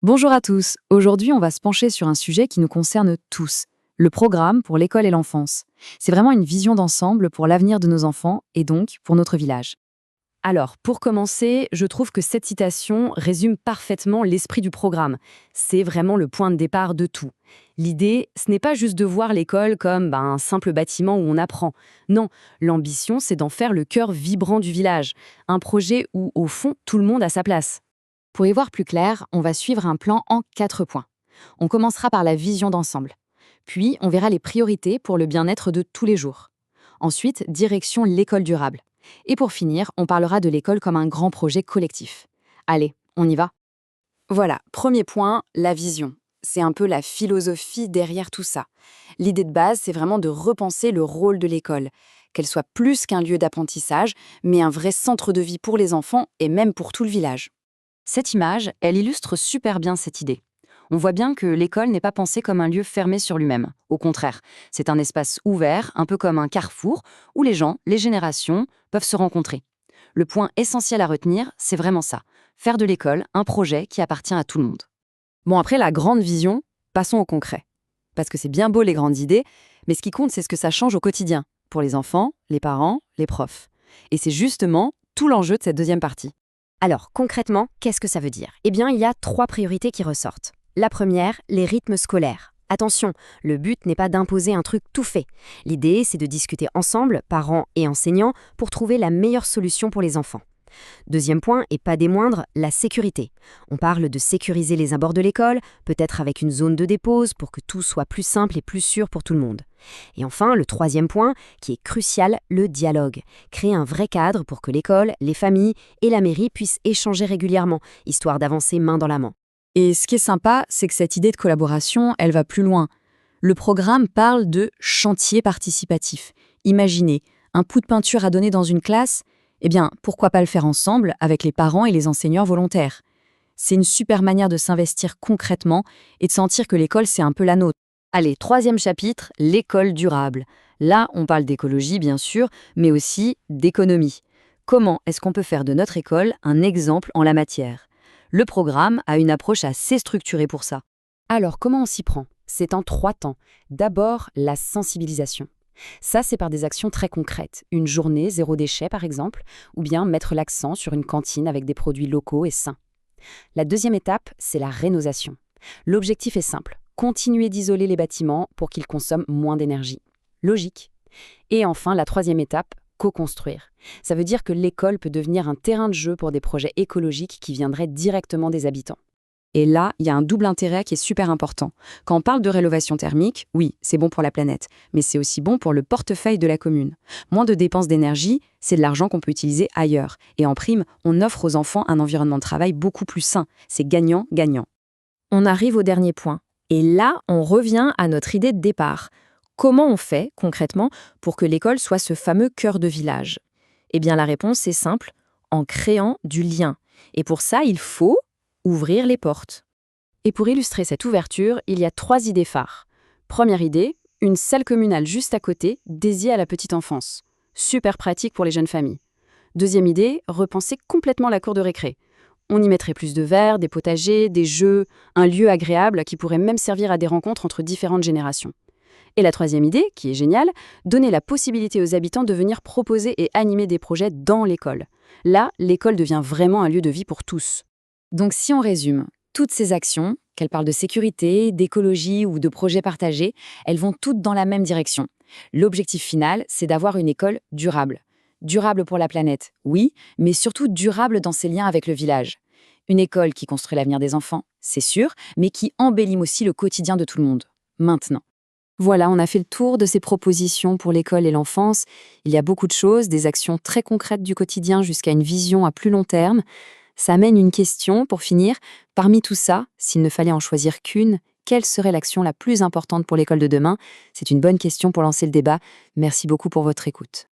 Bonjour à tous. Aujourd'hui, on va se pencher sur un sujet qui nous concerne tous, le programme pour l'école et l'enfance. C'est vraiment une vision d'ensemble pour l'avenir de nos enfants et donc pour notre village. Alors, pour commencer, je trouve que cette citation résume parfaitement l'esprit du programme. C'est vraiment le point de départ de tout. L'idée, ce n'est pas juste de voir l'école comme un simple bâtiment où on apprend. Non, l'ambition, c'est d'en faire le cœur vibrant du village. Un projet où, au fond, tout le monde a sa place. Pour y voir plus clair, on va suivre un plan en 4 points. On commencera par la vision d'ensemble. Puis, on verra les priorités pour le bien-être de tous les jours. Ensuite, direction l'école durable. Et pour finir, on parlera de l'école comme un grand projet collectif. Allez, on y va. Voilà, premier point, la vision. C'est un peu la philosophie derrière tout ça. L'idée de base, c'est vraiment de repenser le rôle de l'école, qu'elle soit plus qu'un lieu d'apprentissage, mais un vrai centre de vie pour les enfants et même pour tout le village. Cette image, elle illustre super bien cette idée. On voit bien que l'école n'est pas pensée comme un lieu fermé sur lui-même. Au contraire, c'est un espace ouvert, un peu comme un carrefour, où les gens, les générations, peuvent se rencontrer. Le point essentiel à retenir, c'est vraiment ça. Faire de l'école un projet qui appartient à tout le monde. Bon, après la grande vision, passons au concret. Parce que c'est bien beau les grandes idées, mais ce qui compte, c'est ce que ça change au quotidien, pour les enfants, les parents, les profs. Et c'est justement tout l'enjeu de cette deuxième partie. Alors, concrètement, qu'est-ce que ça veut dire? Eh bien, il y a 3 priorités qui ressortent. La première, les rythmes scolaires. Attention, le but n'est pas d'imposer un truc tout fait. L'idée, c'est de discuter ensemble, parents et enseignants, pour trouver la meilleure solution pour les enfants. Deuxième point, et pas des moindres, la sécurité. On parle de sécuriser les abords de l'école, peut-être avec une zone de dépose pour que tout soit plus simple et plus sûr pour tout le monde. Et enfin, le troisième point, qui est crucial, le dialogue. Créer un vrai cadre pour que l'école, les familles et la mairie puissent échanger régulièrement, histoire d'avancer main dans la main. Et ce qui est sympa, c'est que cette idée de collaboration, elle va plus loin. Le programme parle de chantier participatif. Imaginez, un pot de peinture à donner dans une classe, eh bien, pourquoi pas le faire ensemble avec les parents et les enseignants volontaires? C'est une super manière de s'investir concrètement et de sentir que l'école, c'est un peu la nôtre. Allez, troisième chapitre, l'école durable. Là, on parle d'écologie, bien sûr, mais aussi d'économie. Comment est-ce qu'on peut faire de notre école un exemple en la matière? Le programme a une approche assez structurée pour ça. Alors, comment on s'y prend? C'est en 3 temps. D'abord, la sensibilisation. Ça, c'est par des actions très concrètes. Une journée zéro déchet, par exemple, ou bien mettre l'accent sur une cantine avec des produits locaux et sains. La deuxième étape, c'est la rénovation. L'objectif est simple, continuer d'isoler les bâtiments pour qu'ils consomment moins d'énergie. Logique. Et enfin, la troisième étape, co-construire. Ça veut dire que l'école peut devenir un terrain de jeu pour des projets écologiques qui viendraient directement des habitants. Et là, il y a un double intérêt qui est super important. Quand on parle de rénovation thermique, oui, c'est bon pour la planète, mais c'est aussi bon pour le portefeuille de la commune. Moins de dépenses d'énergie, c'est de l'argent qu'on peut utiliser ailleurs. Et en prime, on offre aux enfants un environnement de travail beaucoup plus sain. C'est gagnant-gagnant. On arrive au dernier point. Et là, on revient à notre idée de départ. Comment on fait, concrètement, pour que l'école soit ce fameux cœur de village? Eh bien, la réponse est simple, en créant du lien. Et pour ça, il faut ouvrir les portes. Et pour illustrer cette ouverture, il y a 3 idées phares. Première idée, une salle communale juste à côté, dédiée à la petite enfance. Super pratique pour les jeunes familles. Deuxième idée, repenser complètement la cour de récré. On y mettrait plus de verres, des potagers, des jeux, un lieu agréable qui pourrait même servir à des rencontres entre différentes générations. Et la troisième idée, qui est géniale, donner la possibilité aux habitants de venir proposer et animer des projets dans l'école. Là, l'école devient vraiment un lieu de vie pour tous. Donc si on résume, toutes ces actions, qu'elles parlent de sécurité, d'écologie ou de projets partagés, elles vont toutes dans la même direction. L'objectif final, c'est d'avoir une école durable. Durable pour la planète, oui, mais surtout durable dans ses liens avec le village. Une école qui construit l'avenir des enfants, c'est sûr, mais qui embellit aussi le quotidien de tout le monde. Maintenant. Voilà, on a fait le tour de ces propositions pour l'école et l'enfance. Il y a beaucoup de choses, des actions très concrètes du quotidien jusqu'à une vision à plus long terme. Ça amène une question, pour finir. Parmi tout ça, s'il ne fallait en choisir qu'une, quelle serait l'action la plus importante pour l'école de demain? C'est une bonne question pour lancer le débat. Merci beaucoup pour votre écoute.